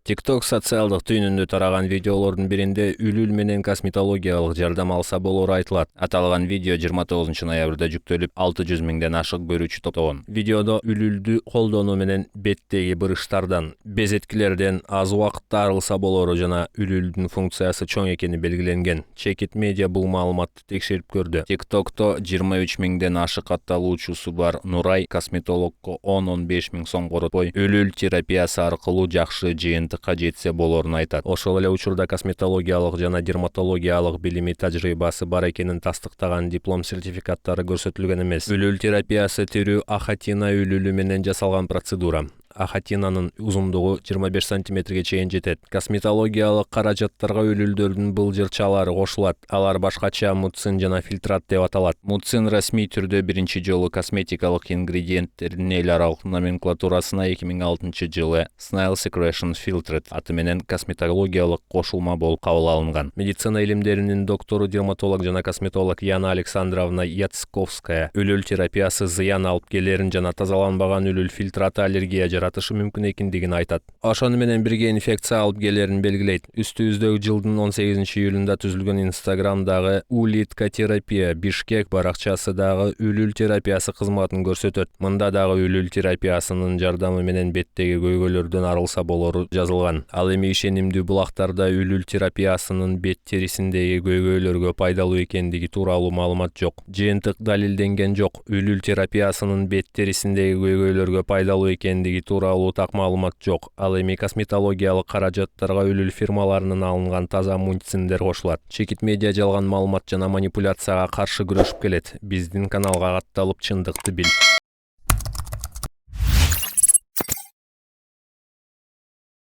TikTok социалдык түйүнүндө тараган видеолордун биринде үлүл менен косметологиялык жардам алса болору айтылат. Аталган видео 29 ноябрда жүктөлүп, 600 миңден ашык көрүүчү топтогон. Видеодо үлүлдү колдонуу менен беттеги бырыштардан, безеткилерден аз убакытта арылса болору жана үлүлдүн функциясы чоң экени белгиленген. Чекит медиа бул маалыматты текшерип көрдү. TikTokто 23 миңден ашык атталуучусу бар Нурай косметологко 10-15 миң сом коротпой үлүл терапиясы аркылуу жакшы жыйынтыкка жетсе болорун айтат. Ошол эле учурда косметологиялык жана дерматологиялык билими тажрыйбасы бар экенин тастыктаган диплом сертификаттары көрсөтүлгөн эмес. Үлүл терапиясы тирүү ахатина үлүлү менен жасалган процедура. Ахатинанын узундугу 25 сантиметрге чейин жетет. Косметологиялык каражаттарга үлүлдөрдүн былжырчалары кошулат. Алар башкача муцин жана фильтрат деп аталат. Муцин расмий түрдө биринчи жолу косметикалык ингредиенттердин эл аралык номенклатурасына 2006 жылы Snail Secretion Filtred аты менен косметологиялык кошулма болуп кабыл алынган. Медицина илимдеринин доктору, дерматолог жана косметолог Яна Александровна Яцковская үлүл терапиясы зыян алып келерин жана тазаланбаган үлүл фильтраты аллергия жаратышы мүмкүн экендигин айтат. Ошону менен бирге инфекция алып келерин белгилейт. Үстүбүздөгү жылдын 18 июлунда түзүлгөн Инстаграмдагы улиткотерапия Бишкек баракчасы дагы үлүл терапиясы кызматын көрсөтөт. Мында дагы үлүл терапиясынын жардамы менен беттеги көйгөйлөрдөн арылса болору жазылган. Ал эми ишенимдүү булактарда үлүл терапиясынын бет терисиндеги көйгөйлөргө пайдалуу экендиги тууралуу маалымат жок. Жыйынтык далилденген жок. Үлүл терапиясынын бет терисиндеги көйгөйлөргө пайдалуу экендиги тууралуу так маалымат жок. Ал эми косметологиялык каражаттарга үлүл фирмаларынын алынган таза муциндер кошулат. Чекит медиа жалган маалымат жана манипуляцияга каршы күрөшүп келет. Биздин каналга катталып чындыкты бил.